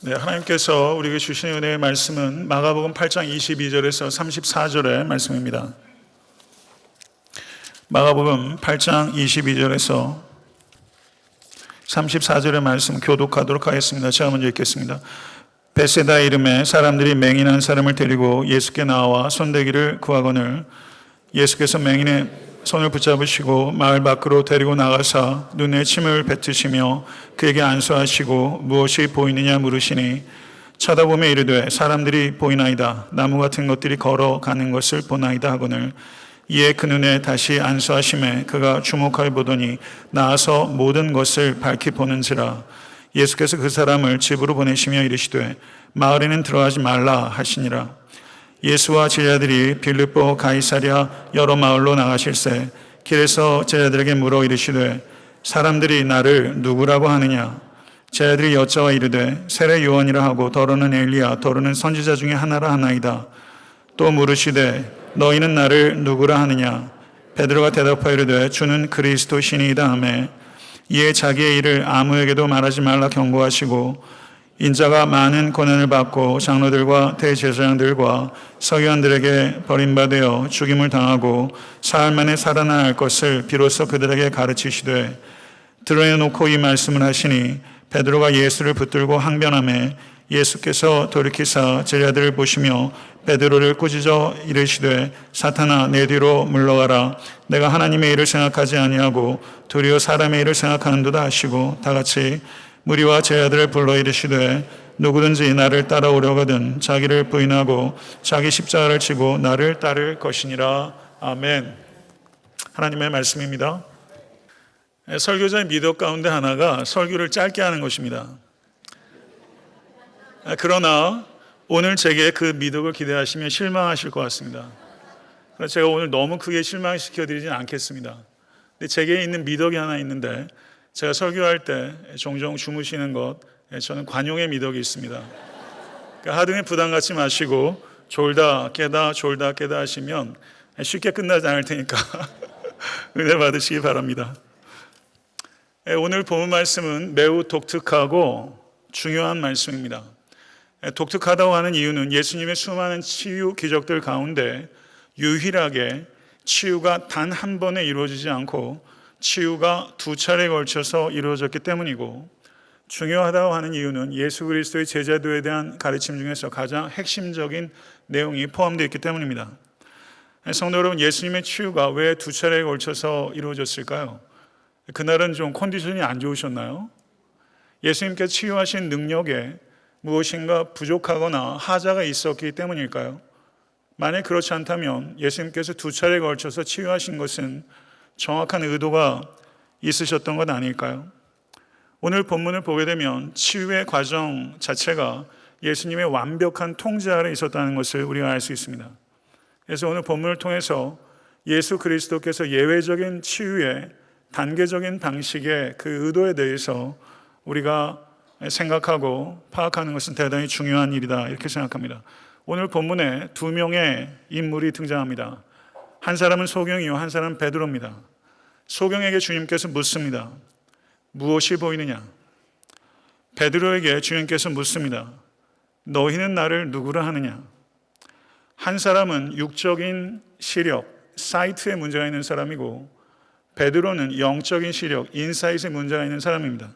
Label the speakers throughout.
Speaker 1: 네, 하나님께서 우리에게 주신 은혜의 말씀은 마가복음 8장 22절에서 34절의 말씀입니다. 마가복음 8장 22절에서 34절의 말씀 교독하도록 하겠습니다. 제가 먼저 읽겠습니다. 베세다 이름에 사람들이 맹인한 사람을 데리고 예수께 나와 손대기를 구하거늘 예수께서 맹인의 손을 붙잡으시고 마을 밖으로 데리고 나가사 눈에 침을 뱉으시며 그에게 안수하시고 무엇이 보이느냐 물으시니 쳐다보며 이르되 사람들이 보이나이다. 나무 같은 것들이 걸어가는 것을 보나이다 하거늘 이에 그 눈에 다시 안수하심에 그가 주목하여 보더니 나아서 모든 것을 밝히 보는지라. 예수께서 그 사람을 집으로 보내시며 이르시되 마을에는 들어가지 말라 하시니라. 예수와 제자들이 빌립보 가이사랴 여러 마을로 나가실새 길에서 제자들에게 물어 이르시되 사람들이 나를 누구라고 하느냐. 제자들이 여짜와 이르되 세례 요한이라 하고 더러는 엘리야 더러는 선지자 중에 하나라 하나이다. 또 물으시되 너희는 나를 누구라 하느냐. 베드로가 대답하여 이르되 주는 그리스도시니이다 하매 이에 자기의 일을 아무에게도 말하지 말라 경고하시고 인자가 많은 고난을 받고 장로들과 대제사장들과 서기관들에게 버림받아 죽임을 당하고 사흘 만에 살아나야 할 것을 비로소 그들에게 가르치시되 드러내놓고 이 말씀을 하시니 베드로가 예수를 붙들고 항변하매 예수께서 돌이키사 제자들을 보시며 베드로를 꾸짖어 이르시되 사탄아 내 뒤로 물러가라. 내가 하나님의 일을 생각하지 아니하고 도리어 사람의 일을 생각하는도다 하시고 다같이 무리와 제자들을 불러 이르시되 누구든지 나를 따라오려거든 자기를 부인하고 자기 십자가를 지고 나를 따를 것이니라. 아멘. 하나님의 말씀입니다. 설교자의 미덕 가운데 하나가 설교를 짧게 하는 것입니다. 그러나 오늘 제게 그 미덕을 기대하시면 실망하실 것 같습니다. 그래서 제가 오늘 너무 크게 실망시켜드리진 않겠습니다. 근데 제게 있는 미덕이 하나 있는데 제가 설교할 때 종종 주무시는 것, 저는 관용의 미덕이 있습니다. 그러니까 하등에 부담 갖지 마시고 졸다 깨다 하시면 쉽게 끝나지 않을 테니까 은혜 받으시기 바랍니다. 오늘 본문 말씀은 매우 독특하고 중요한 말씀입니다. 독특하다고 하는 이유는 예수님의 수많은 치유 기적들 가운데 유일하게 치유가 단 한 번에 이루어지지 않고 치유가 두 차례에 걸쳐서 이루어졌기 때문이고, 중요하다고 하는 이유는 예수 그리스도의 제자도에 대한 가르침 중에서 가장 핵심적인 내용이 포함되어 있기 때문입니다. 성도 여러분, 예수님의 치유가 왜 두 차례에 걸쳐서 이루어졌을까요? 그날은 좀 컨디션이 안 좋으셨나요? 예수님께서 치유하신 능력에 무엇인가 부족하거나 하자가 있었기 때문일까요? 만약 그렇지 않다면 예수님께서 두 차례에 걸쳐서 치유하신 것은 정확한 의도가 있으셨던 것 아닐까요? 오늘 본문을 보게 되면 치유의 과정 자체가 예수님의 완벽한 통제 아래 있었다는 것을 우리가 알 수 있습니다. 그래서 오늘 본문을 통해서 예수 그리스도께서 예외적인 치유의 단계적인 방식의 그 의도에 대해서 우리가 생각하고 파악하는 것은 대단히 중요한 일이다, 이렇게 생각합니다. 오늘 본문에 두 명의 인물이 등장합니다. 한 사람은 소경이요 한 사람은 베드로입니다. 소경에게 주님께서 묻습니다. 무엇이 보이느냐? 베드로에게 주님께서 묻습니다. 너희는 나를 누구라 하느냐? 한 사람은 육적인 시력, 사이트에 문제가 있는 사람이고 베드로는 영적인 시력, 인사이트에 문제가 있는 사람입니다.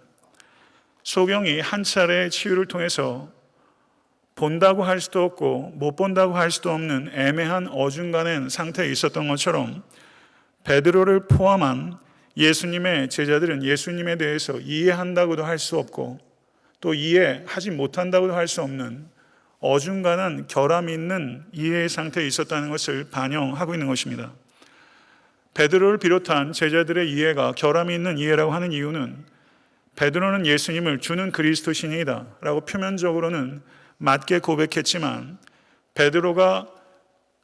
Speaker 1: 소경이 한 차례의 치유를 통해서 본다고 할 수도 없고 못 본다고 할 수도 없는 애매한 어중간한 상태에 있었던 것처럼 베드로를 포함한 예수님의 제자들은 예수님에 대해서 이해한다고도 할 수 없고 또 이해하지 못한다고도 할 수 없는 어중간한 결함이 있는 이해의 상태에 있었다는 것을 반영하고 있는 것입니다. 베드로를 비롯한 제자들의 이해가 결함이 있는 이해라고 하는 이유는 베드로는 예수님을 주는 그리스도시니이다 라고 표면적으로는 맞게 고백했지만 베드로가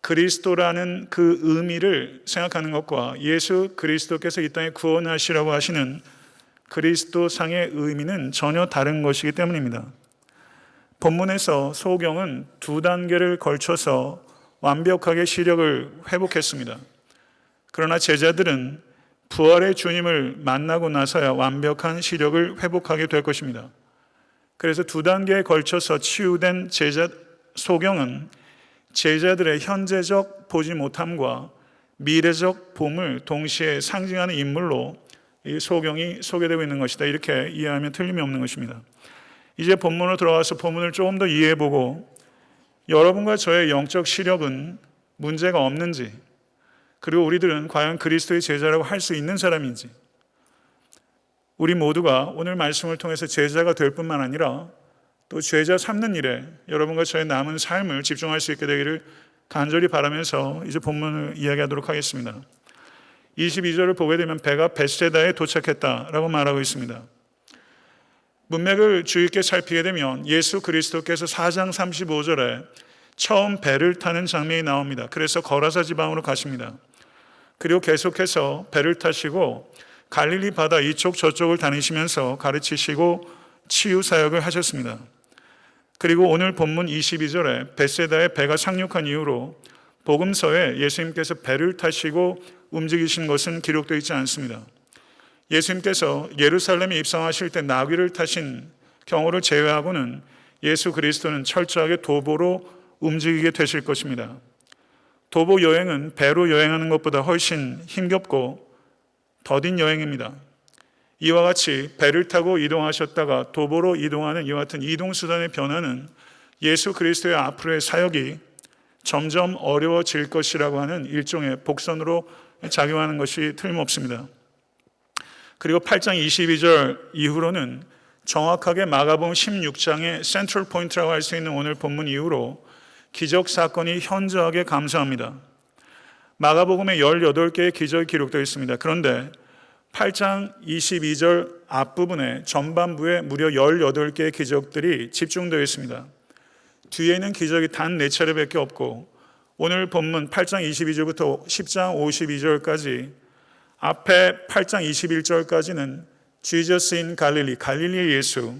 Speaker 1: 그리스도라는 그 의미를 생각하는 것과 예수 그리스도께서 이 땅에 구원하시라고 하시는 그리스도상의 의미는 전혀 다른 것이기 때문입니다. 본문에서 소경은 두 단계를 걸쳐서 완벽하게 시력을 회복했습니다. 그러나 제자들은 부활의 주님을 만나고 나서야 완벽한 시력을 회복하게 될 것입니다. 그래서 두 단계에 걸쳐서 치유된 제자 소경은 제자들의 현재적 보지 못함과 미래적 봄을 동시에 상징하는 인물로 이 소경이 소개되고 있는 것이다. 이렇게 이해하면 틀림이 없는 것입니다. 이제 본문으로 들어가서 본문을 조금 더 이해해보고 여러분과 저의 영적 시력은 문제가 없는지, 그리고 우리들은 과연 그리스도의 제자라고 할 수 있는 사람인지, 우리 모두가 오늘 말씀을 통해서 제자가 될 뿐만 아니라 또 제자 삼는 일에 여러분과 저의 남은 삶을 집중할 수 있게 되기를 간절히 바라면서 이제 본문을 이야기하도록 하겠습니다. 22절을 보게 되면 배가 벳세다에 도착했다라고 말하고 있습니다. 문맥을 주의 있게 살피게 되면 예수 그리스도께서 4장 35절에 처음 배를 타는 장면이 나옵니다. 그래서 거라사 지방으로 가십니다. 그리고 계속해서 배를 타시고 갈릴리 바다 이쪽 저쪽을 다니시면서 가르치시고 치유 사역을 하셨습니다. 그리고 오늘 본문 22절에 벳세다에 배가 상륙한 이후로 복음서에 예수님께서 배를 타시고 움직이신 것은 기록되어 있지 않습니다. 예수님께서 예루살렘에 입성하실 때 나귀를 타신 경우를 제외하고는 예수 그리스도는 철저하게 도보로 움직이게 되실 것입니다. 도보 여행은 배로 여행하는 것보다 훨씬 힘겹고 더딘 여행입니다. 이와 같이 배를 타고 이동하셨다가 도보로 이동하는 이와 같은 이동수단의 변화는 예수 그리스도의 앞으로의 사역이 점점 어려워질 것이라고 하는 일종의 복선으로 작용하는 것이 틀림없습니다. 그리고 8장 22절 이후로는 정확하게 마가복음 16장의 센트럴 포인트라고 할 수 있는 오늘 본문 이후로 기적 사건이 현저하게 감소합니다. 마가복음에 18개의 기적이 기록되어 있습니다. 그런데 8장 22절 앞부분에 전반부에 무려 18개의 기적들이 집중되어 있습니다. 뒤에 있는 기적이 단 4차례밖에 없고 오늘 본문 8장 22절부터 10장 52절까지 앞에 8장 21절까지는 Jesus in Galilee, 갈릴리의 예수,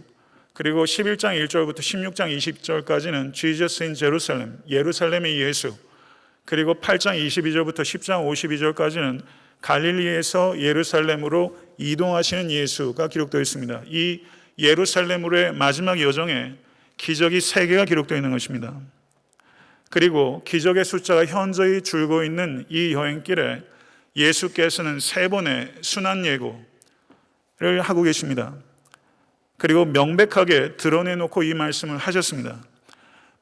Speaker 1: 그리고 11장 1절부터 16장 20절까지는 Jesus in Jerusalem, 예루살렘의 예수, 그리고 8장 22절부터 10장 52절까지는 갈릴리에서 예루살렘으로 이동하시는 예수가 기록되어 있습니다. 이 예루살렘으로의 마지막 여정에 기적이 3개가 기록되어 있는 것입니다. 그리고 기적의 숫자가 현저히 줄고 있는 이 여행길에 예수께서는 3번의 순환 예고를 하고 계십니다. 그리고 명백하게 드러내놓고 이 말씀을 하셨습니다.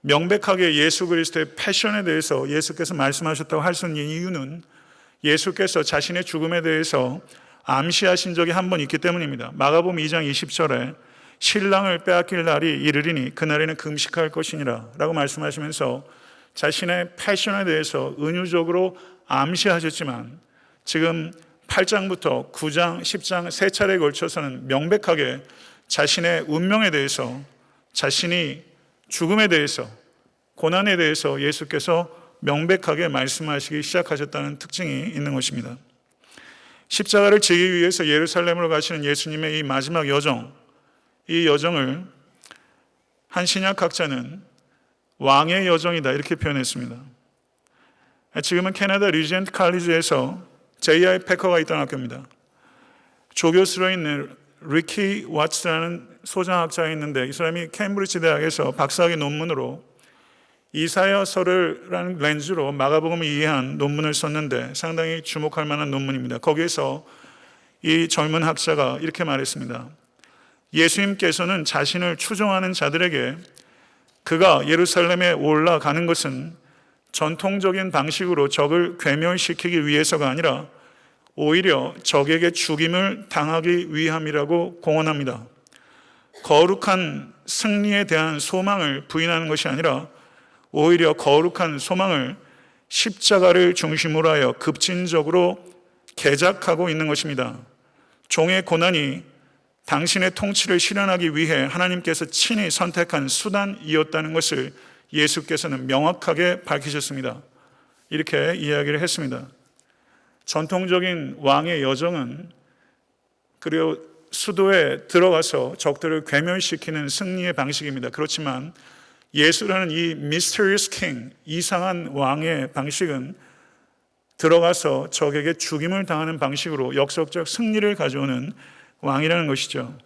Speaker 1: 명백하게 예수 그리스도의 패션에 대해서 예수께서 말씀하셨다고 할 수 있는 이유는 예수께서 자신의 죽음에 대해서 암시하신 적이 한 번 있기 때문입니다. 마가복음 2장 20절에 신랑을 빼앗길 날이 이르리니 그날에는 금식할 것이니라 라고 말씀하시면서 자신의 패션에 대해서 은유적으로 암시하셨지만 지금 8장부터 9장, 10장 3차례에 걸쳐서는 명백하게 자신의 운명에 대해서, 자신이 죽음에 대해서, 고난에 대해서 예수께서 명백하게 말씀하시기 시작하셨다는 특징이 있는 것입니다. 십자가를 지기 위해서 예루살렘으로 가시는 예수님의 이 마지막 여정, 이 여정을 한 신약학자는 왕의 여정이다 이렇게 표현했습니다. 지금은 캐나다 리젠트 칼리지에서 J.I. 패커가 있던 학교입니다. 조교수로 있는 리키 왓츠라는 소장학자가 있는데 이 사람이 캠브리지 대학에서 박사학위 논문으로 이사야서라는 렌즈로 마가복음을 이해한 논문을 썼는데 상당히 주목할 만한 논문입니다. 거기에서 이 젊은 학자가 이렇게 말했습니다. 예수님께서는 자신을 추종하는 자들에게 그가 예루살렘에 올라가는 것은 전통적인 방식으로 적을 괴멸시키기 위해서가 아니라 오히려 적에게 죽임을 당하기 위함이라고 공언합니다. 거룩한 승리에 대한 소망을 부인하는 것이 아니라 오히려 거룩한 소망을 십자가를 중심으로 하여 급진적으로 개작하고 있는 것입니다. 종의 고난이 당신의 통치를 실현하기 위해 하나님께서 친히 선택한 수단이었다는 것을 예수께서는 명확하게 밝히셨습니다. 이렇게 이야기를 했습니다. 전통적인 왕의 여정은 그리고 수도에 들어가서 적들을 괴멸시키는 승리의 방식입니다. 그렇지만 예수라는 이 Mysterious King, 이상한 왕의 방식은 들어가서 적에게 죽임을 당하는 방식으로 역사적 승리를 가져오는 왕이라는 것이죠.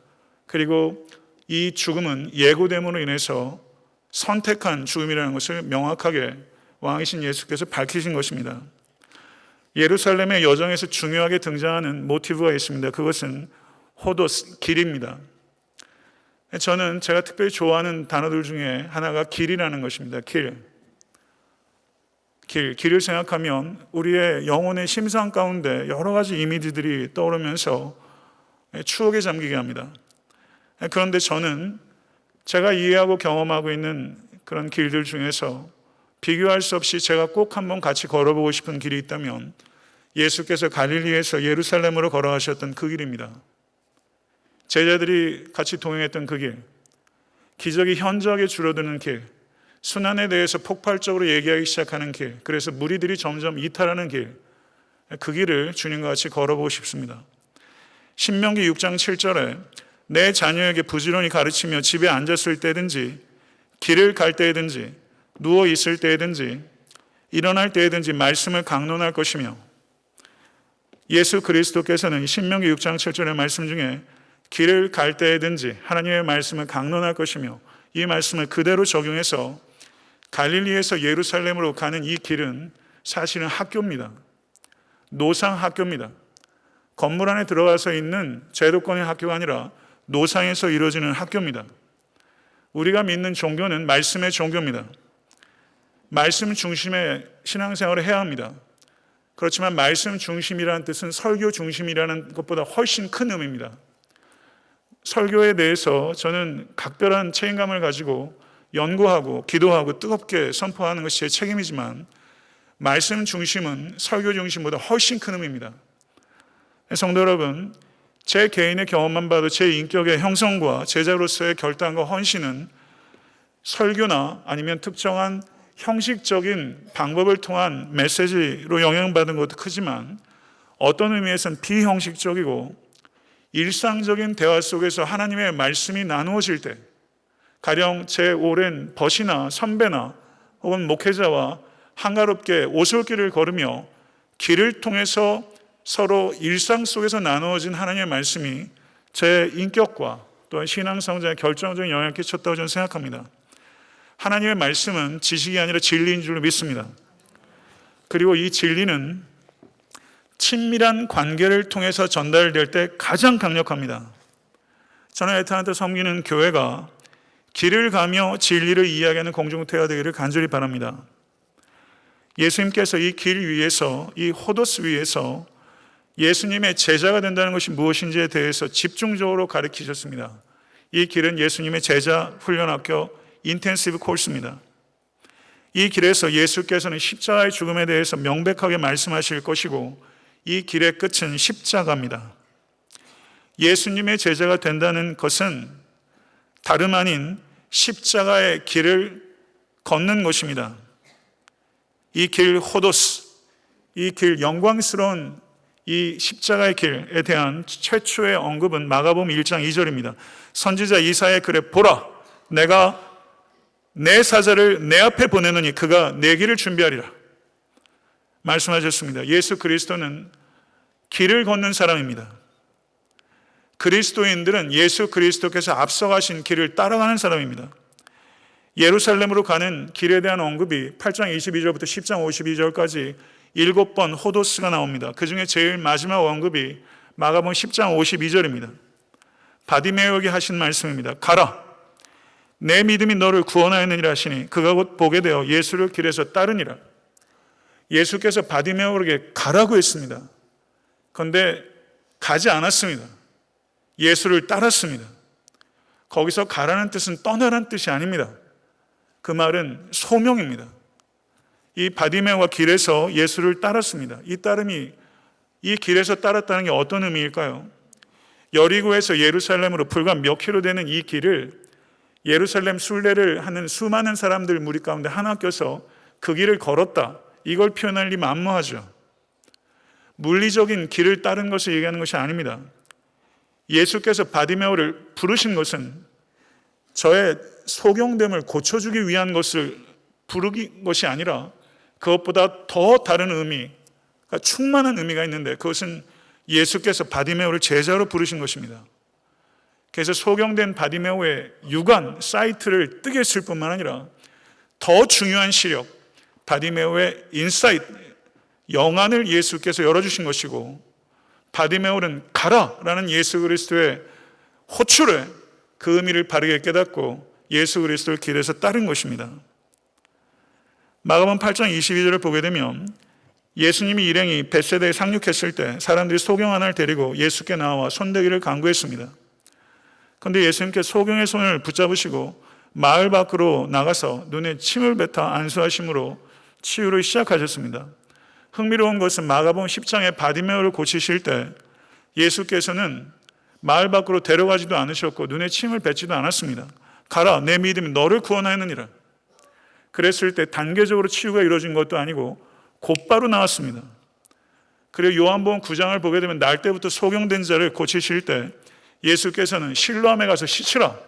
Speaker 1: 그리고 이 죽음은 예고됨으로 인해서 선택한 죽음이라는 것을 명확하게 왕이신 예수께서 밝히신 것입니다. 예루살렘의 여정에서 중요하게 등장하는 모티브가 있습니다. 그것은 호도스, 길입니다. 저는 제가 특별히 좋아하는 단어들 중에 하나가 길이라는 것입니다. 길을 생각하면 우리의 영혼의 심상 가운데 여러 가지 이미지들이 떠오르면서 추억에 잠기게 합니다. 그런데 저는 제가 이해하고 경험하고 있는 그런 길들 중에서 비교할 수 없이 제가 꼭 한번 같이 걸어보고 싶은 길이 있다면 예수께서 갈릴리에서 예루살렘으로 걸어가셨던 그 길입니다. 제자들이 같이 동행했던 그 길, 기적이 현저하게 줄어드는 길, 순환에 대해서 폭발적으로 얘기하기 시작하는 길, 그래서 무리들이 점점 이탈하는 길, 그 길을 주님과 같이 걸어보고 싶습니다. 신명기 6장 7절에 내 자녀에게 부지런히 가르치며 집에 앉았을 때든지 길을 갈 때든지 누워 있을 때든지 일어날 때든지 말씀을 강론할 것이며, 예수 그리스도께서는 신명기 6장 7절의 말씀 중에 길을 갈 때든지 하나님의 말씀을 강론할 것이며, 이 말씀을 그대로 적용해서 갈릴리에서 예루살렘으로 가는 이 길은 사실은 학교입니다. 노상 학교입니다. 건물 안에 들어가서 있는 제도권의 학교가 아니라 노상에서 이루어지는 학교입니다. 우리가 믿는 종교는 말씀의 종교입니다. 말씀 중심의 신앙생활을 해야 합니다. 그렇지만 말씀 중심이라는 뜻은 설교 중심이라는 것보다 훨씬 큰 의미입니다. 설교에 대해서 저는 각별한 책임감을 가지고 연구하고 기도하고 뜨겁게 선포하는 것이 제 책임이지만, 말씀 중심은 설교 중심보다 훨씬 큰 의미입니다. 성도 여러분, 제 개인의 경험만 봐도 제 인격의 형성과 제자로서의 결단과 헌신은 설교나 아니면 특정한 형식적인 방법을 통한 메시지로 영향받은 것도 크지만, 어떤 의미에서는 비형식적이고 일상적인 대화 속에서 하나님의 말씀이 나누어질 때, 가령 제 오랜 벗이나 선배나 혹은 목회자와 한가롭게 오솔길을 걸으며 길을 통해서 서로 일상 속에서 나누어진 하나님의 말씀이 제 인격과 또한 신앙 성장에 결정적인 영향을 끼쳤다고 저는 생각합니다. 하나님의 말씀은 지식이 아니라 진리인 줄로 믿습니다. 그리고 이 진리는 친밀한 관계를 통해서 전달될 때 가장 강력합니다. 저는 에타한테 섬기는 교회가 길을 가며 진리를 이야기하는 공동체가 되기를 간절히 바랍니다. 예수님께서 이 길 위에서, 이 호도스 위에서 예수님의 제자가 된다는 것이 무엇인지에 대해서 집중적으로 가르치셨습니다. 이 길은 예수님의 제자 훈련학교 인텐시브 코스입니다. 이 길에서 예수께서는 십자가의 죽음에 대해서 명백하게 말씀하실 것이고, 이 길의 끝은 십자가입니다. 예수님의 제자가 된다는 것은 다름 아닌 십자가의 길을 걷는 것입니다. 이 길 호도스, 이 길 영광스러운 이 십자가의 길에 대한 최초의 언급은 마가복음 1장 2절입니다. 선지자 이사야의 글에 보라, 내가 내 사자를 내 앞에 보내노니 그가 내 길을 준비하리라 말씀하셨습니다. 예수 그리스도는 길을 걷는 사람입니다. 그리스도인들은 예수 그리스도께서 앞서가신 길을 따라가는 사람입니다. 예루살렘으로 가는 길에 대한 언급이 8장 22절부터 10장 52절까지 7번 호도스가 나옵니다. 그 중에 제일 마지막 언급이 마가복음 10장 52절입니다. 바디메오에게 하신 말씀입니다. 가라, 내 믿음이 너를 구원하였느니라 하시니 그가 곧 보게 되어 예수를 길에서 따르니라. 예수께서 바디메오에게 가라고 했습니다. 그런데 가지 않았습니다. 예수를 따랐습니다. 거기서 가라는 뜻은 떠나라는 뜻이 아닙니다. 그 말은 소명입니다. 이 바디메오가 길에서 예수를 따랐습니다. 이 따름이, 이 길에서 따랐다는 게 어떤 의미일까요? 여리고에서 예루살렘으로 불과 몇 킬로 되는 이 길을 예루살렘 순례를 하는 수많은 사람들 무리 가운데 하나 껴서 그 길을 걸었다, 이걸 표현할 리 만무하죠. 물리적인 길을 따른 것을 얘기하는 것이 아닙니다. 예수께서 바디메오를 부르신 것은 저의 소경됨을 고쳐주기 위한 것을 부르기 것이 아니라 그것보다 더 다른 의미, 그러니까 충만한 의미가 있는데, 그것은 예수께서 바디메오를 제자로 부르신 것입니다. 그래서 소경된 바디메오의 유관 사이트를 뜨게 했을 뿐만 아니라 더 중요한 시력, 바디메오의 인사이트, 영안을 예수께서 열어주신 것이고, 바디메오는 가라라는 예수 그리스도의 호출에 그 의미를 바르게 깨닫고 예수 그리스도를 길에서 따른 것입니다. 마가복음 8장 22절을 보게 되면 예수님이 일행이 벳세다에 상륙했을 때 사람들이 소경 하나를 데리고 예수께 나와 손대기를 간구했습니다. 그런데 예수님께서 소경의 손을 붙잡으시고 마을 밖으로 나가서 눈에 침을 뱉어 안수하심으로 치유를 시작하셨습니다. 흥미로운 것은 마가복음 10장에 바디메오를 고치실 때 예수께서는 마을 밖으로 데려가지도 않으셨고 눈에 침을 뱉지도 않았습니다. 가라, 내 믿음이 너를 구원하였느니라. 그랬을 때 단계적으로 치유가 이루어진 것도 아니고 곧바로 나왔습니다. 그리고 요한복음 9장을 보게 되면 날 때부터 소경된 자를 고치실 때 예수께서는 실로암에 가서 씻으라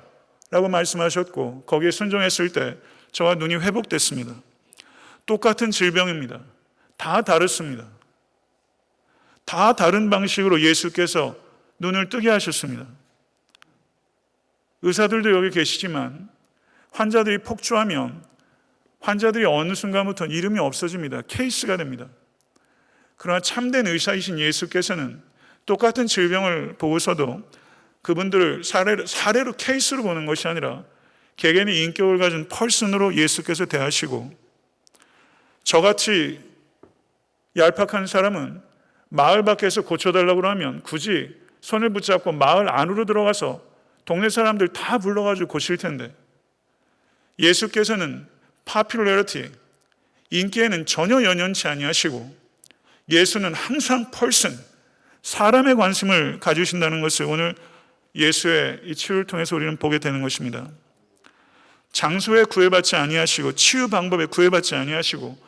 Speaker 1: 라고 말씀하셨고, 거기에 순종했을 때 저와 눈이 회복됐습니다. 똑같은 질병입니다. 다 다릅니다. 다 다른 방식으로 예수께서 눈을 뜨게 하셨습니다. 의사들도 여기 계시지만 환자들이 폭주하면 환자들이 어느 순간부터 이름이 없어집니다. 케이스가 됩니다. 그러나 참된 의사이신 예수께서는 똑같은 질병을 보고서도 그분들을 사례로 케이스로 보는 것이 아니라 개개인의 인격을 가진 펄슨으로 예수께서 대하시고, 저같이 얄팍한 사람은 마을 밖에서 고쳐달라고 하면 굳이 손을 붙잡고 마을 안으로 들어가서 동네 사람들 다 불러가지고 고칠 텐데, 예수께서는 파퓰러리티, 인기에는 전혀 연연치 아니하시고 예수는 항상 펄슨, 사람의 관심을 가지신다는 것을 오늘 예수의 이 치유를 통해서 우리는 보게 되는 것입니다. 장소에 구애받지 아니하시고 치유 방법에 구애받지 아니하시고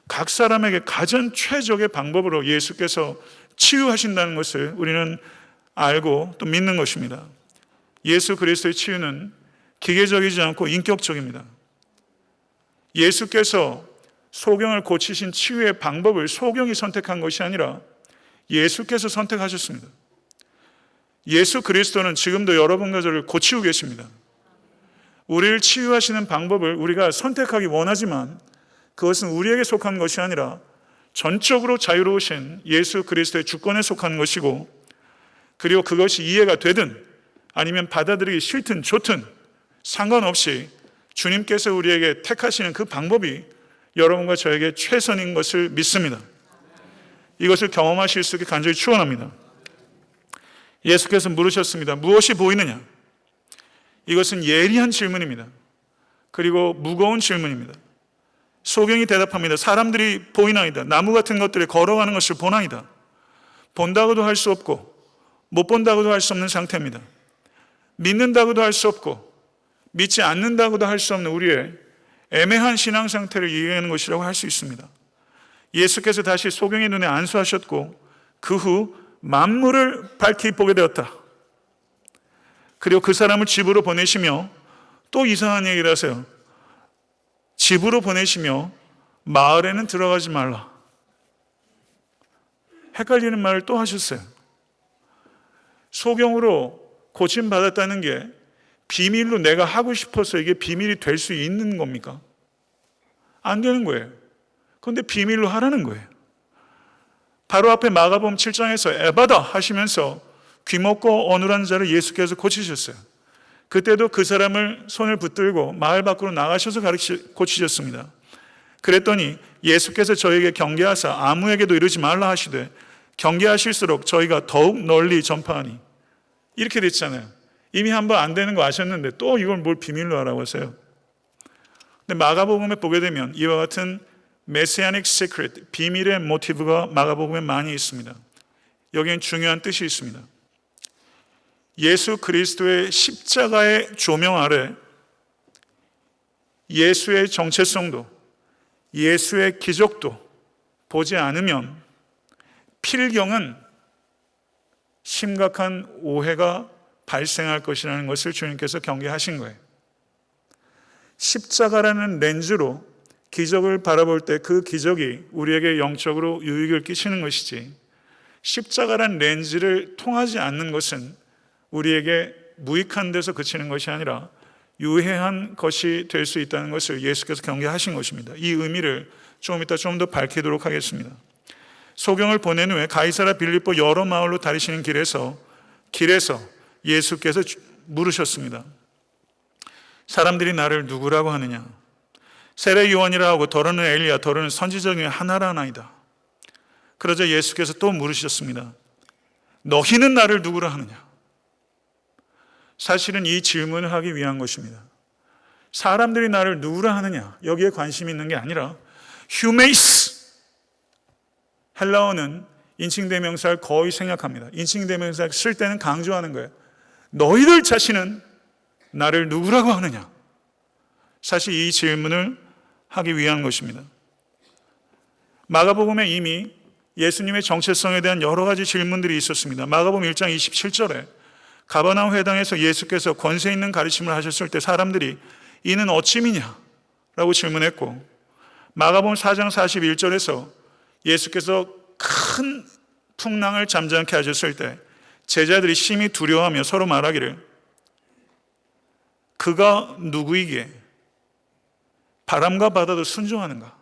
Speaker 1: 각 사람에게 가장 최적의 방법으로 예수께서 치유하신다는 것을 우리는 알고 또 믿는 것입니다. 예수 그리스도의 치유는 기계적이지 않고 인격적입니다. 예수께서 소경을 고치신 치유의 방법을 소경이 선택한 것이 아니라 예수께서 선택하셨습니다. 예수 그리스도는 지금도 여러분과 저를 고치고 계십니다. 우리를 치유하시는 방법을 우리가 선택하기 원하지만 그것은 우리에게 속한 것이 아니라 전적으로 자유로우신 예수 그리스도의 주권에 속한 것이고, 그리고 그것이 이해가 되든 아니면 받아들이기 싫든 좋든 상관없이 주님께서 우리에게 택하시는 그 방법이 여러분과 저에게 최선인 것을 믿습니다. 이것을 경험하실 수 있게 간절히 축원합니다. 예수께서 물으셨습니다. 무엇이 보이느냐? 이것은 예리한 질문입니다. 그리고 무거운 질문입니다. 소경이 대답합니다. 사람들이 보이나이다. 나무 같은 것들에 걸어가는 것을 보나이다. 본다고도 할 수 없고 못 본다고도 할 수 없는 상태입니다. 믿는다고도 할 수 없고 믿지 않는다고도 할 수 없는 우리의 애매한 신앙 상태를 이해하는 것이라고 할 수 있습니다. 예수께서 다시 소경의 눈에 안수하셨고 그 후 만물을 밝히 보게 되었다. 그리고 그 사람을 집으로 보내시며 또 이상한 얘기를 하세요. 집으로 보내시며 마을에는 들어가지 말라. 헷갈리는 말을 또 하셨어요. 소경으로 고침받았다는 게 비밀로 내가 하고 싶어서 이게 비밀이 될 수 있는 겁니까? 안 되는 거예요. 그런데 비밀로 하라는 거예요. 바로 앞에 마가복음 7장에서 에바다 하시면서 귀먹고 어눌한 자를 예수께서 고치셨어요. 그때도 그 사람을 손을 붙들고 마을 밖으로 나가셔서 고치셨습니다. 그랬더니 예수께서 저에게 경계하사 아무에게도 이르지 말라 하시되 경계하실수록 저희가 더욱 널리 전파하니, 이렇게 됐잖아요. 이미 한번 안 되는 거 아셨는데 또 이걸 뭘 비밀로 하라고 하세요. 근데 마가복음에 보게 되면 이와 같은 메시아닉 시크릿, 비밀의 모티브가 마가복음에 많이 있습니다. 여기엔 중요한 뜻이 있습니다. 예수 그리스도의 십자가의 조명 아래 예수의 정체성도 예수의 기적도 보지 않으면 필경은 심각한 오해가 발생할 것이라는 것을 주님께서 경계하신 거예요. 십자가라는 렌즈로 기적을 바라볼 때 그 기적이 우리에게 영적으로 유익을 끼치는 것이지, 십자가라는 렌즈를 통하지 않는 것은 우리에게 무익한 데서 그치는 것이 아니라 유해한 것이 될 수 있다는 것을 예수께서 경계하신 것입니다. 이 의미를 조금 이따 좀 더 밝히도록 하겠습니다. 소경을 보낸 후에 가이사랴 빌립보 여러 마을로 다니시는 길에서 예수께서 물으셨습니다. 사람들이 나를 누구라고 하느냐? 세례 요한이라 하고 더러는 엘리야, 더러는 선지자 중에 하나라 하나이다. 그러자 예수께서 또 물으셨습니다. 너희는 나를 누구라 하느냐? 사실은 이 질문을 하기 위한 것입니다. 사람들이 나를 누구라 하느냐? 여기에 관심이 있는 게 아니라 휴메이스, 헬라어는 인칭대명사를 거의 생략합니다. 인칭대명사를 쓸 때는 강조하는 거예요. 너희들 자신은 나를 누구라고 하느냐? 사실 이 질문을 하기 위한 것입니다. 마가복음에 이미 예수님의 정체성에 대한 여러 가지 질문들이 있었습니다. 마가복음 1장 27절에 가버나움 회당에서 예수께서 권세 있는 가르침을 하셨을 때 사람들이 이는 어찌미냐? 라고 질문했고, 마가복음 4장 41절에서 예수께서 큰 풍랑을 잠잠케 하셨을 때 제자들이 심히 두려워하며 서로 말하기를 그가 누구이기에 바람과 바다도 순종하는가?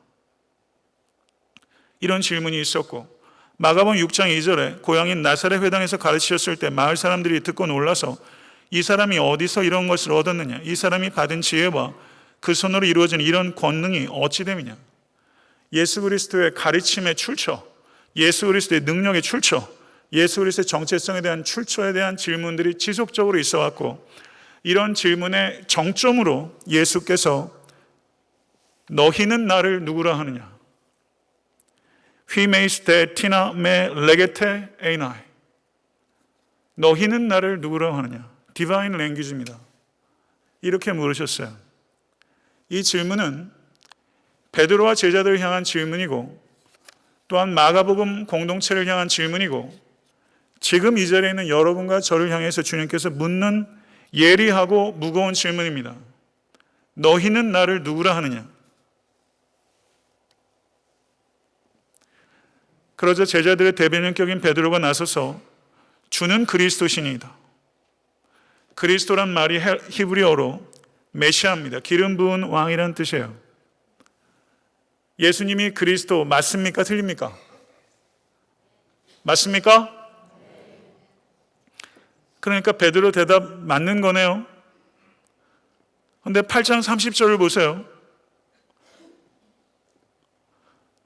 Speaker 1: 이런 질문이 있었고, 마가복음 6장 2절에 고향인 나사렛 회당에서 가르치셨을 때 마을 사람들이 듣고 놀라서 이 사람이 어디서 이런 것을 얻었느냐? 이 사람이 받은 지혜와 그 손으로 이루어진 이런 권능이 어찌 됨이냐? 예수 그리스도의 가르침의 출처, 예수 그리스도의 능력의 출처, 예수 그리스도의 정체성에 대한 출처에 대한 질문들이 지속적으로 있어 왔고, 이런 질문의 정점으로 예수께서 너희는 나를 누구라 하느냐? 휘메이스테 티나 메 레게테 에이나이. 너희는 나를 누구라 하느냐? 디바인 랭귀지입니다. 이렇게 물으셨어요. 이 질문은 베드로와 제자들을 향한 질문이고, 또한 마가복음 공동체를 향한 질문이고, 지금 이 자리에 있는 여러분과 저를 향해서 주님께서 묻는 예리하고 무거운 질문입니다. 너희는 나를 누구라 하느냐? 그러자 제자들의 대변인격인 베드로가 나서서 주는 그리스도시니이다. 그리스도란 말이 히브리어로 메시아입니다. 기름 부은 왕이라는 뜻이에요. 예수님이 그리스도 맞습니까? 틀립니까? 맞습니까? 그러니까 베드로 대답 맞는 거네요. 그런데 8장 30절을 보세요.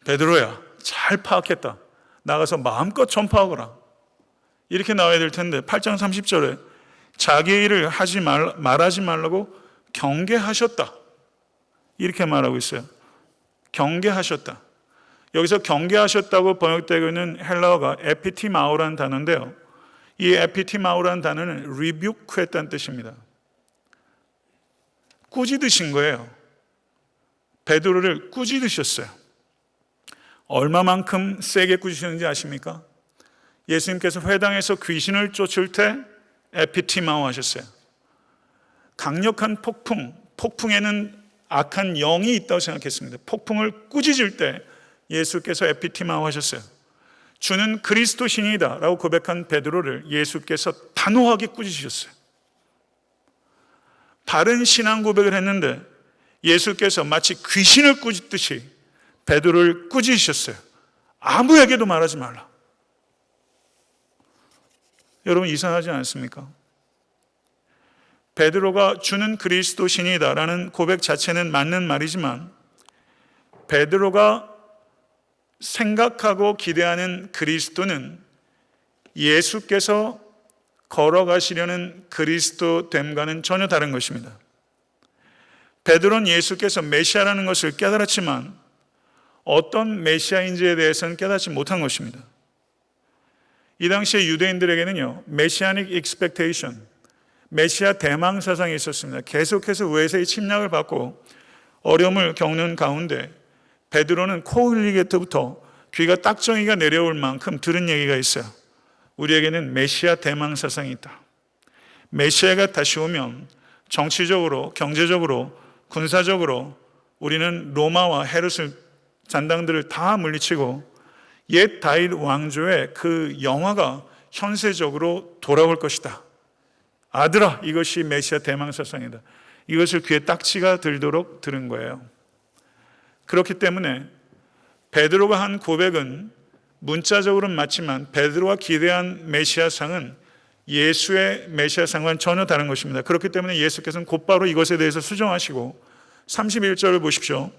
Speaker 1: 베드로야, 잘 파악했다. 나가서 마음껏 전파하거라. 이렇게 나와야 될 텐데 8장 30절에 자기의 일을 말하지 말라고 경계하셨다. 이렇게 말하고 있어요. 경계하셨다. 여기서 경계하셨다고 번역되고 있는 헬라어가 에피티마오라는 단어인데요. 이 에피티마오라는 단어는 rebuke했다는 뜻입니다. 꾸짖으신 거예요. 베드로를 꾸짖으셨어요. 얼마만큼 세게 꾸짖으셨는지 아십니까? 예수님께서 회당에서 귀신을 쫓을 때 에피티마오 하셨어요. 강력한 폭풍에는 악한 영이 있다고 생각했습니다. 폭풍을 꾸짖을 때 예수께서 에피티마오 하셨어요. 주는 그리스도신이다 라고 고백한 베드로를 예수께서 단호하게 꾸짖으셨어요. 바른 신앙 고백을 했는데 예수께서 마치 귀신을 꾸짖듯이 베드로를 꾸짖으셨어요. 아무에게도 말하지 말라. 여러분 이상하지 않습니까? 베드로가 주는 그리스도신이다 라는 고백 자체는 맞는 말이지만 베드로가 생각하고 기대하는 그리스도는 예수께서 걸어가시려는 그리스도됨과는 전혀 다른 것입니다. 베드로는 예수께서 메시아라는 것을 깨달았지만 어떤 메시아인지에 대해서는 깨닫지 못한 것입니다. 이 당시에 유대인들에게는요, 메시아닉 익스펙테이션, 메시아 대망 사상이 있었습니다. 계속해서 외세의 침략을 받고 어려움을 겪는 가운데 베드로는 코 흘리게 때부터 귀가 딱정이가 내려올 만큼 들은 얘기가 있어요. 우리에게는 메시아 대망 사상이 있다. 메시아가 다시 오면 정치적으로, 경제적으로, 군사적으로 우리는 로마와 헤롯의 잔당들을 다 물리치고 옛 다윗 왕조의 그 영화가 현세적으로 돌아올 것이다. 아들아, 이것이 메시아 대망사상이다. 이것을 귀에 딱지가 들도록 들은 거예요. 그렇기 때문에 베드로가 한 고백은 문자적으로는 맞지만 베드로가 기대한 메시아상은 예수의 메시아상과는 전혀 다른 것입니다. 그렇기 때문에 예수께서는 곧바로 이것에 대해서 수정하시고 31절을 보십시오.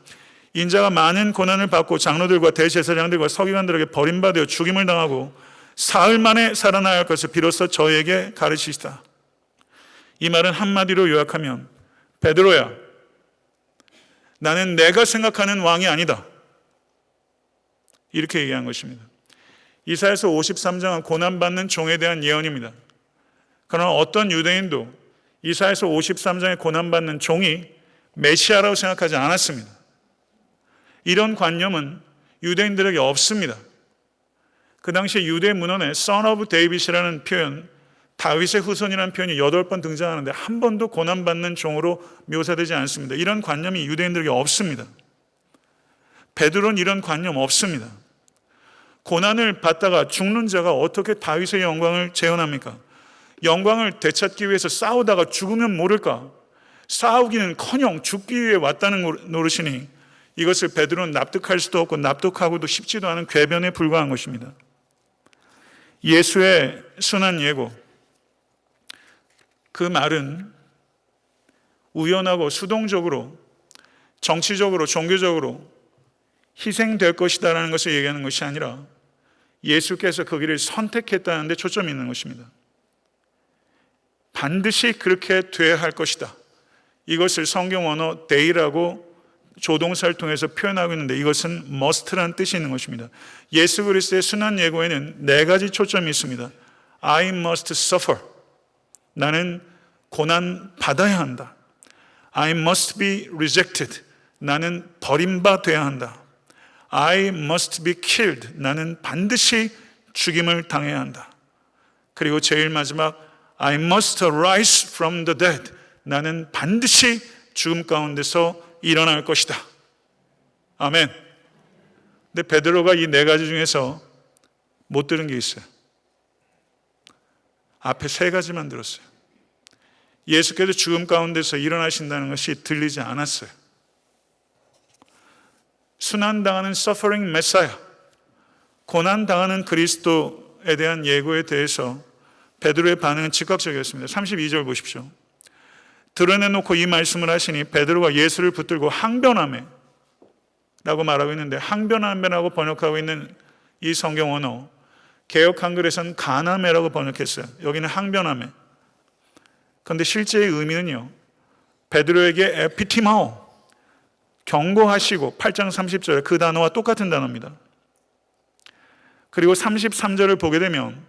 Speaker 1: 인자가 많은 고난을 받고 장로들과 대제사장들과 서기관들에게 버림받아 죽임을 당하고 사흘 만에 살아나야 할 것을 비로소 저에게 가르치시다. 이 말은 한마디로 요약하면 베드로야, 나는 내가 생각하는 왕이 아니다. 이렇게 얘기한 것입니다. 이사야서 53장은 고난받는 종에 대한 예언입니다. 그러나 어떤 유대인도 이사야서 53장의 고난받는 종이 메시아라고 생각하지 않았습니다. 이런 관념은 유대인들에게 없습니다. 그 당시에 유대 문헌에 Son of David이라는 표현, 다윗의 후손이라는 표현이 8번 등장하는데 한 번도 고난받는 종으로 묘사되지 않습니다. 이런 관념이 유대인들에게 없습니다. 베드로는 이런 관념 없습니다. 고난을 받다가 죽는 자가 어떻게 다윗의 영광을 재현합니까? 영광을 되찾기 위해서 싸우다가 죽으면 모를까? 싸우기는커녕 죽기 위해 왔다는 노릇이니 이것을 베드로는 납득할 수도 없고 납득하고도 싶지도 않은 궤변에 불과한 것입니다. 예수의 순한 예고, 그 말은 우연하고 수동적으로 정치적으로 종교적으로 희생될 것이다라는 것을 얘기하는 것이 아니라 예수께서 그 길을 선택했다는 데 초점이 있는 것입니다. 반드시 그렇게 돼야 할 것이다. 이것을 성경 언어 day라고 조동사를 통해서 표현하고 있는데 이것은 must라는 뜻이 있는 것입니다. 예수 그리스도의 순한 예고에는 4가지 초점이 있습니다. I must suffer. 나는 고난 받아야 한다. I must be rejected. 나는 버림받아야 한다. I must be killed. 나는 반드시 죽임을 당해야 한다. 그리고 제일 마지막 I must rise from the dead. 나는 반드시 죽음 가운데서 일어날 것이다. 아멘. 근데 베드로가 이 4가지 중에서 못 들은 게 있어요. 앞에 3가지만 들었어요. 예수께서 죽음 가운데서 일어나신다는 것이 들리지 않았어요. 순환당하는 suffering 메사야, 고난당하는 그리스도에 대한 예고에 대해서 베드로의 반응은 즉각적이었습니다. 32절 보십시오. 드러내놓고 이 말씀을 하시니 베드로가 예수를 붙들고 항변하매 라고 말하고 있는데, 항변하매라고 번역하고 있는 이 성경 언어, 개역 한글에서는 간하매라고 번역했어요. 여기는 항변하매. 그런데 실제의 의미는요, 베드로에게 에피티마오, 경고하시고 8장 30절에 그 단어와 똑같은 단어입니다. 그리고 33절을 보게 되면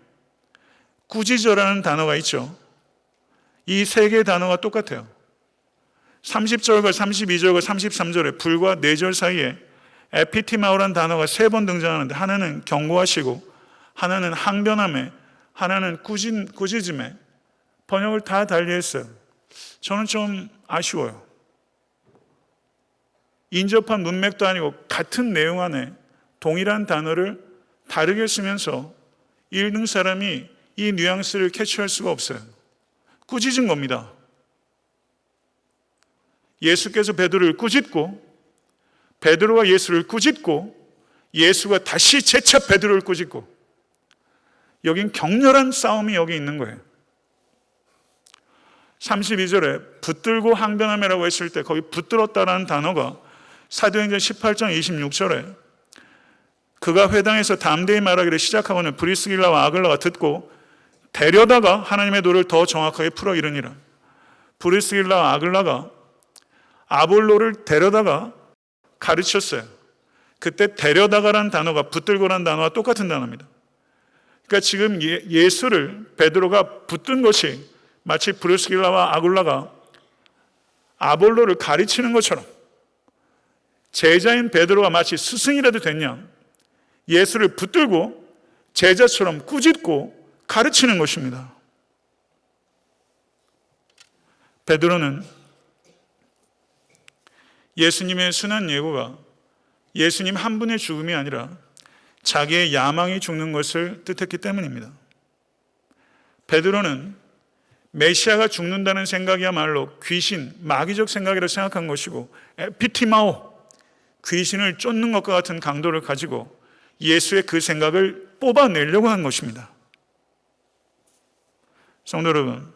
Speaker 1: 꾸짖어라는 단어가 있죠. 이 3개의 단어가 똑같아요. 30절과 32절과 33절에 불과 4절 사이에 에피티마오라는 단어가 3번 등장하는데, 하나는 경고하시고 하나는 항변함에 하나는 꾸짖음에 번역을 다 달리했어요. 저는 좀 아쉬워요. 인접한 문맥도 아니고 같은 내용 안에 동일한 단어를 다르게 쓰면서 읽는 사람이 이 뉘앙스를 캐치할 수가 없어요. 꾸짖은 겁니다. 예수께서 베드로를 꾸짖고 베드로가 예수를 꾸짖고 예수가 다시 재차 베드로를 꾸짖고, 여긴 격렬한 싸움이 여기 있는 거예요. 32절에 붙들고 항변하매라고 했을 때 거기 붙들었다라는 단어가 사도행전 18장 26절에 그가 회당에서 담대히 말하기를 시작하고는 브리스길라와 아글라가 듣고 데려다가 하나님의 도를 더 정확하게 풀어 이르니라. 브리스길라와 아글라가 아볼로를 데려다가 가르쳤어요. 그때 데려다가라는 단어가 붙들고라는 단어와 똑같은 단어입니다. 그러니까 지금 예수를 베드로가 붙든 것이 마치 브리스길라와 아굴라가 아볼로를 가르치는 것처럼, 제자인 베드로가 마치 스승이라도 됐냐, 예수를 붙들고 제자처럼 꾸짖고 가르치는 것입니다. 베드로는 예수님의 순한 예고가 예수님 한 분의 죽음이 아니라 자기의 야망이 죽는 것을 뜻했기 때문입니다. 베드로는 메시아가 죽는다는 생각이야말로 귀신, 마귀적 생각이라고 생각한 것이고, 에피티마오, 귀신을 쫓는 것과 같은 강도를 가지고 예수의 그 생각을 뽑아내려고 한 것입니다. 성도 여러분,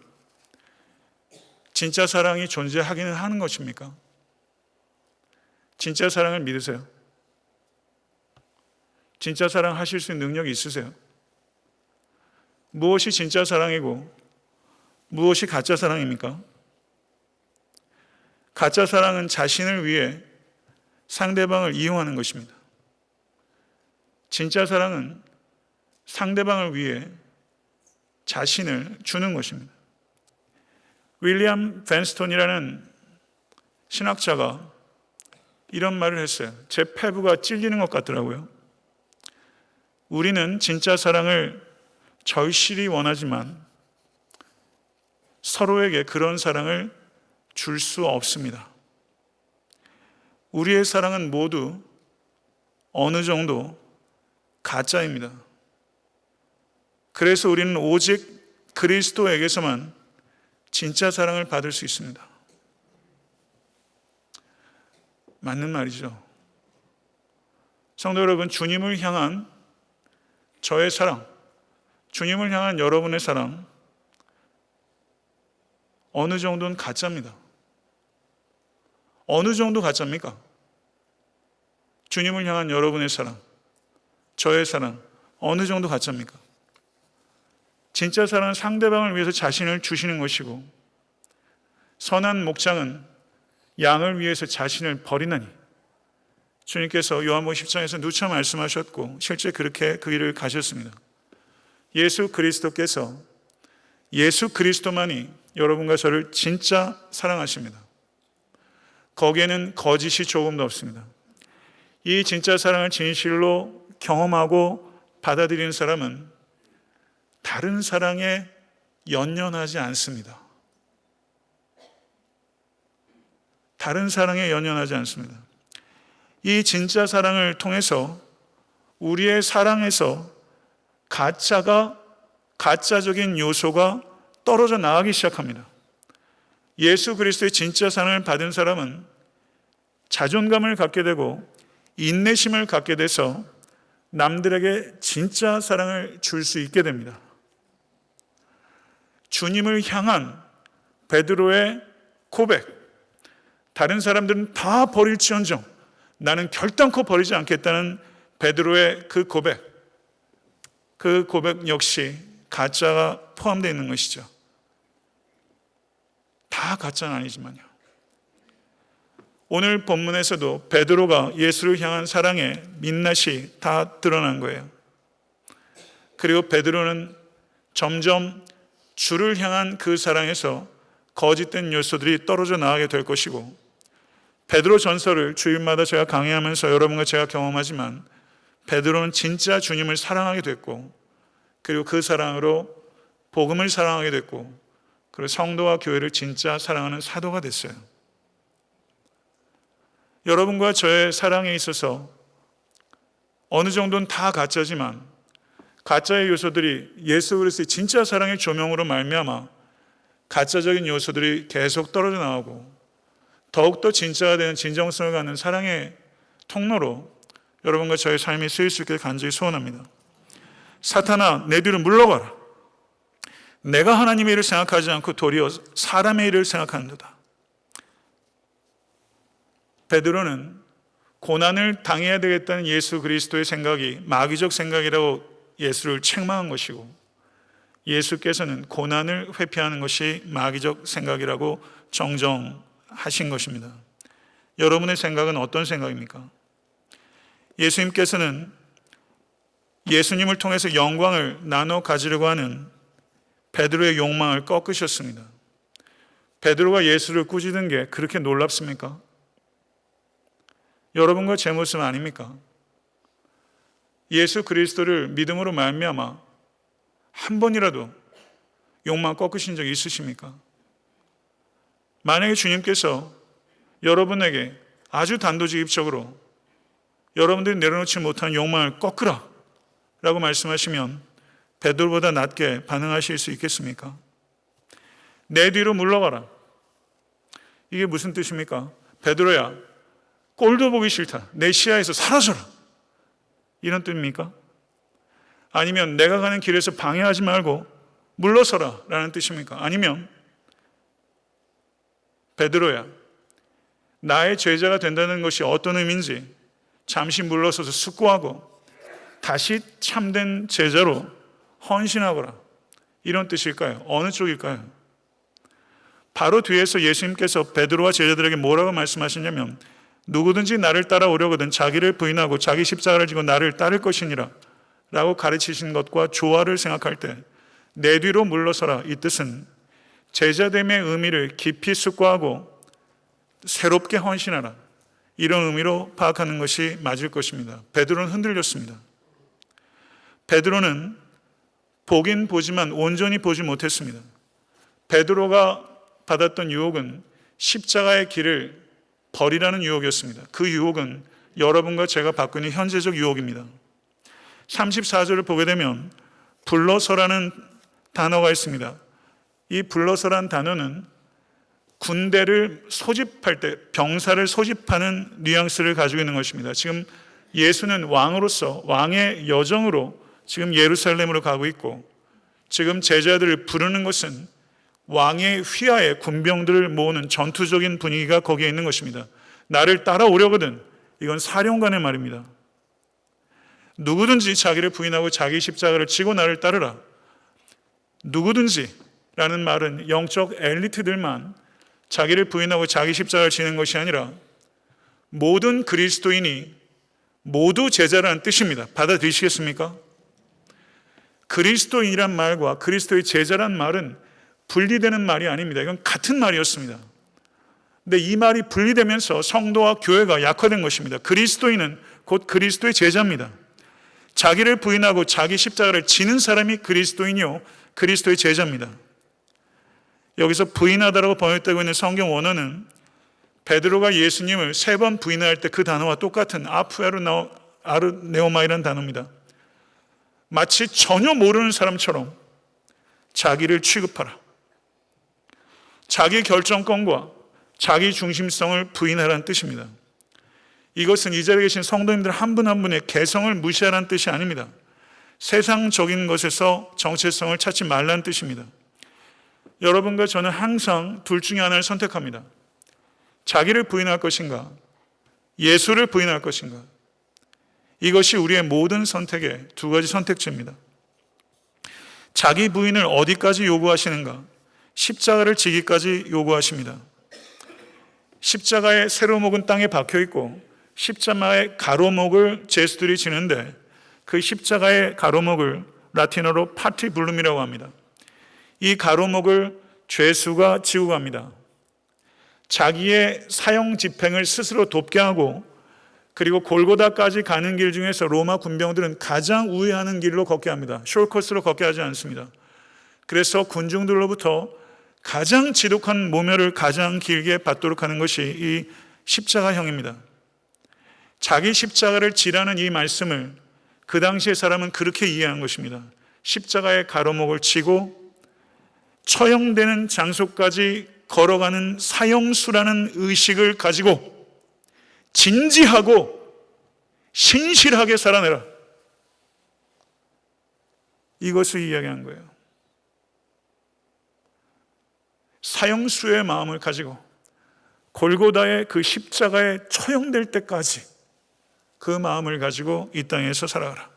Speaker 1: 진짜 사랑이 존재하기는 하는 것입니까? 진짜 사랑을 믿으세요? 진짜 사랑 하실 수 있는 능력이 있으세요? 무엇이 진짜 사랑이고 무엇이 가짜 사랑입니까? 가짜 사랑은 자신을 위해 상대방을 이용하는 것입니다. 진짜 사랑은 상대방을 위해 자신을 주는 것입니다. 윌리엄 벤스톤이라는 신학자가 이런 말을 했어요. 제 폐부가 찔리는 것 같더라고요. 우리는 진짜 사랑을 절실히 원하지만 서로에게 그런 사랑을 줄 수 없습니다. 우리의 사랑은 모두 어느 정도 가짜입니다. 그래서 우리는 오직 그리스도에게서만 진짜 사랑을 받을 수 있습니다. 맞는 말이죠. 성도 여러분, 주님을 향한 저의 사랑, 주님을 향한 여러분의 사랑, 어느 정도는 가짜입니다. 어느 정도 가짜입니까? 주님을 향한 여러분의 사랑, 저의 사랑, 어느 정도 가짜입니까? 진짜 사랑은 상대방을 위해서 자신을 주시는 것이고, 선한 목장은 양을 위해서 자신을 버리나니, 주님께서 요한복음 10장에서 누차 말씀하셨고 실제 그렇게 그 길을 가셨습니다. 예수 그리스도만이 여러분과 저를 진짜 사랑하십니다. 거기에는 거짓이 조금도 없습니다. 이 진짜 사랑을 진실로 경험하고 받아들이는 사람은 다른 사랑에 연연하지 않습니다. 다른 사랑에 연연하지 않습니다. 이 진짜 사랑을 통해서 우리의 사랑에서 가짜적인 요소가 떨어져 나가기 시작합니다. 예수 그리스도의 진짜 사랑을 받은 사람은 자존감을 갖게 되고 인내심을 갖게 돼서 남들에게 진짜 사랑을 줄 수 있게 됩니다. 주님을 향한 베드로의 고백, 다른 사람들은 다 버릴지언정 나는 결단코 버리지 않겠다는 베드로의 그 고백 역시 가짜가 포함되어 있는 것이죠. 다 가짜는 아니지만요. 오늘 본문에서도 베드로가 예수를 향한 사랑의 민낯이 다 드러난 거예요. 그리고 베드로는 점점 주를 향한 그 사랑에서 거짓된 요소들이 떨어져 나가게 될 것이고, 베드로 전설을 주일마다 제가 강의하면서 여러분과 제가 경험하지만 베드로는 진짜 주님을 사랑하게 됐고, 그리고 그 사랑으로 복음을 사랑하게 됐고, 그리고 성도와 교회를 진짜 사랑하는 사도가 됐어요. 여러분과 저의 사랑에 있어서 어느 정도는 다 가짜지만 가짜의 요소들이 예수 그리스도의 진짜 사랑의 조명으로 말미암아 가짜적인 요소들이 계속 떨어져 나오고 더욱더 진짜가 되는 진정성을 갖는 사랑의 통로로 여러분과 저의 삶이 쓰일 수 있게 간절히 소원합니다. 사탄아, 내 뒤로 물러가라. 내가 하나님의 일을 생각하지 않고 도리어 사람의 일을 생각하는도다. 베드로는 고난을 당해야 되겠다는 예수 그리스도의 생각이 마귀적 생각이라고 예수를 책망한 것이고, 예수께서는 고난을 회피하는 것이 마귀적 생각이라고 정정하신 것입니다. 여러분의 생각은 어떤 생각입니까? 예수님께서는 예수님을 통해서 영광을 나눠 가지려고 하는 베드로의 욕망을 꺾으셨습니다. 베드로가 예수를 꾸짖은 게 그렇게 놀랍습니까? 여러분과 제 모습 아닙니까? 예수 그리스도를 믿음으로 말미암아 한 번이라도 욕망 꺾으신 적이 있으십니까? 만약에 주님께서 여러분에게 아주 단도직입적으로 여러분들이 내려놓지 못한 욕망을 꺾으라 라고 말씀하시면 베드로보다 낮게 반응하실 수 있겠습니까? 내 뒤로 물러가라. 이게 무슨 뜻입니까? 베드로야, 꼴도 보기 싫다. 내 시야에서 사라져라. 이런 뜻입니까? 아니면 내가 가는 길에서 방해하지 말고 물러서라 라는 뜻입니까? 아니면 베드로야, 나의 제자가 된다는 것이 어떤 의미인지 잠시 물러서서 숙고하고 다시 참된 제자로 헌신하거라. 이런 뜻일까요? 어느 쪽일까요? 바로 뒤에서 예수님께서 베드로와 제자들에게 뭐라고 말씀하시냐면 누구든지 나를 따라오려거든 자기를 부인하고 자기 십자가를 지고 나를 따를 것이니라 라고 가르치신 것과 조화를 생각할 때 내 뒤로 물러서라, 이 뜻은 제자됨의 의미를 깊이 숙고하고 새롭게 헌신하라, 이런 의미로 파악하는 것이 맞을 것입니다. 베드로는 흔들렸습니다. 베드로는 보긴 보지만 온전히 보지 못했습니다. 베드로가 받았던 유혹은 십자가의 길을 버리라는 유혹이었습니다. 그 유혹은 여러분과 제가 받고 있는 현재적 유혹입니다. 34절을 보게 되면 불러서라는 단어가 있습니다. 이 불러서란 단어는 군대를 소집할 때 병사를 소집하는 뉘앙스를 가지고 있는 것입니다. 지금 예수는 왕으로서 왕의 여정으로 지금 예루살렘으로 가고 있고 지금 제자들을 부르는 것은 왕의 휘하에 군병들을 모으는 전투적인 분위기가 거기에 있는 것입니다. 나를 따라오려거든, 이건 사령관의 말입니다. 누구든지 자기를 부인하고 자기 십자가를 지고 나를 따르라. 누구든지 라는 말은 영적 엘리트들만 자기를 부인하고 자기 십자가를 지는 것이 아니라 모든 그리스도인이 모두 제자라는 뜻입니다. 받아들이시겠습니까? 그리스도인이란 말과 그리스도의 제자란 말은 분리되는 말이 아닙니다. 이건 같은 말이었습니다. 근데 이 말이 분리되면서 성도와 교회가 약화된 것입니다. 그리스도인은 곧 그리스도의 제자입니다. 자기를 부인하고 자기 십자가를 지는 사람이 그리스도인이요 그리스도의 제자입니다. 여기서 부인하다라고 번역되고 있는 성경 원어는 베드로가 예수님을 3번 부인할 때 그 단어와 똑같은 아르네오마이라는 단어입니다. 마치 전혀 모르는 사람처럼 자기를 취급하라. 자기 결정권과 자기 중심성을 부인하라는 뜻입니다. 이것은 이 자리에 계신 성도님들 한 분 한 분의 개성을 무시하라는 뜻이 아닙니다. 세상적인 것에서 정체성을 찾지 말라는 뜻입니다. 여러분과 저는 항상 둘 중에 하나를 선택합니다. 자기를 부인할 것인가, 예수를 부인할 것인가. 이것이 우리의 모든 선택의 두 가지 선택지입니다. 자기 부인을 어디까지 요구하시는가? 십자가를 지기까지 요구하십니다. 십자가의 세로목은 땅에 박혀 있고 십자가의 가로목을 제수들이 지는데 그 십자가의 가로목을 라틴어로 파티블룸이라고 합니다. 이 가로목을 죄수가 지고 갑니다. 자기의 사형 집행을 스스로 돕게 하고 그리고 골고다까지 가는 길 중에서 로마 군병들은 가장 우회하는 길로 걷게 합니다. 숄커스로 걷게 하지 않습니다. 그래서 군중들로부터 가장 지독한 모멸을 가장 길게 받도록 하는 것이 이 십자가형입니다. 자기 십자가를 지라는 이 말씀을 그 당시의 사람은 그렇게 이해한 것입니다. 십자가의 가로목을 치고 처형되는 장소까지 걸어가는 사형수라는 의식을 가지고 진지하고 신실하게 살아내라. 이것을 이야기한 거예요. 사형수의 마음을 가지고 골고다의 그 십자가에 처형될 때까지 그 마음을 가지고 이 땅에서 살아가라.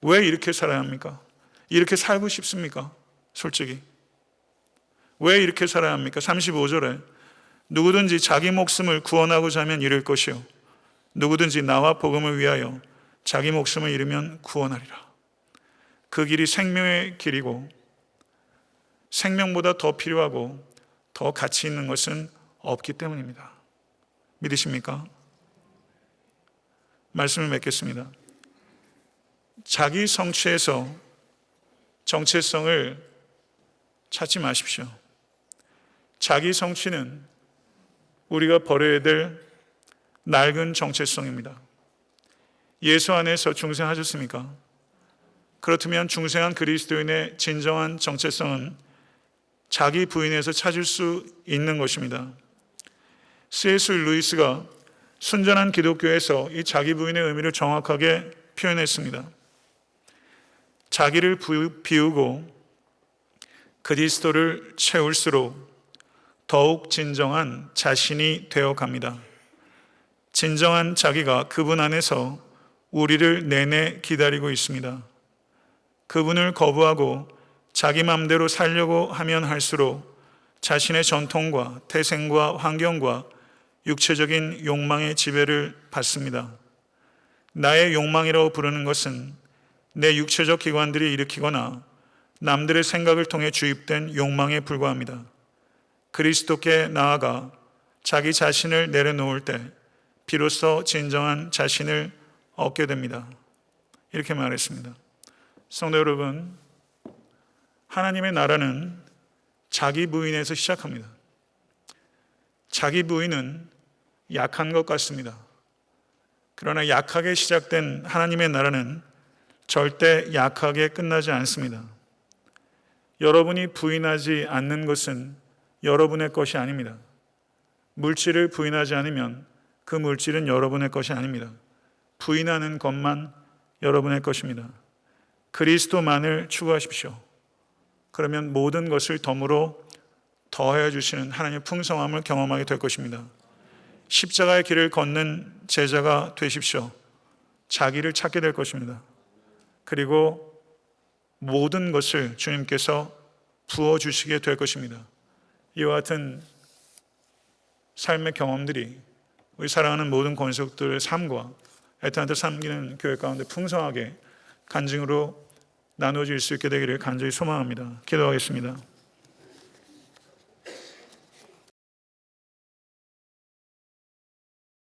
Speaker 1: 왜 이렇게 살아야 합니까? 이렇게 살고 싶습니까? 솔직히. 왜 이렇게 살아야 합니까? 35절에 누구든지 자기 목숨을 구원하고자 하면 잃을 것이요 누구든지 나와 복음을 위하여 자기 목숨을 잃으면 구원하리라. 그 길이 생명의 길이고 생명보다 더 필요하고 더 가치 있는 것은 없기 때문입니다. 믿으십니까? 말씀을 맺겠습니다. 자기 성취에서 정체성을 찾지 마십시오. 자기 성취는 우리가 버려야 될 낡은 정체성입니다. 예수 안에서 중생하셨습니까? 그렇다면 중생한 그리스도인의 진정한 정체성은 자기 부인에서 찾을 수 있는 것입니다. C.S. 루이스가 순전한 기독교에서 이 자기 부인의 의미를 정확하게 표현했습니다. 자기를 비우고 그리스도를 채울수록 더욱 진정한 자신이 되어 갑니다. 진정한 자기가 그분 안에서 우리를 내내 기다리고 있습니다. 그분을 거부하고 자기 마음대로 살려고 하면 할수록 자신의 전통과 태생과 환경과 육체적인 욕망의 지배를 받습니다. 나의 욕망이라고 부르는 것은 내 육체적 기관들이 일으키거나 남들의 생각을 통해 주입된 욕망에 불과합니다. 그리스도께 나아가 자기 자신을 내려놓을 때 비로소 진정한 자신을 얻게 됩니다. 이렇게 말했습니다. 성도 여러분, 하나님의 나라는 자기 부인에서 시작합니다. 자기 부인은 약한 것 같습니다. 그러나 약하게 시작된 하나님의 나라는 절대 약하게 끝나지 않습니다. 여러분이 부인하지 않는 것은 여러분의 것이 아닙니다. 물질을 부인하지 않으면 그 물질은 여러분의 것이 아닙니다. 부인하는 것만 여러분의 것입니다. 그리스도만을 추구하십시오. 그러면 모든 것을 덤으로 더해 주시는 하나님의 풍성함을 경험하게 될 것입니다. 십자가의 길을 걷는 제자가 되십시오. 자기를 찾게 될 것입니다. 그리고 모든 것을 주님께서 부어주시게 될 것입니다. 이와 같은 삶의 경험들이 우리 사랑하는 모든 권속들의 삶과 애타한테 섬기는 교회 가운데 풍성하게 간증으로 나눠질 수 있게 되기를 간절히 소망합니다. 기도하겠습니다.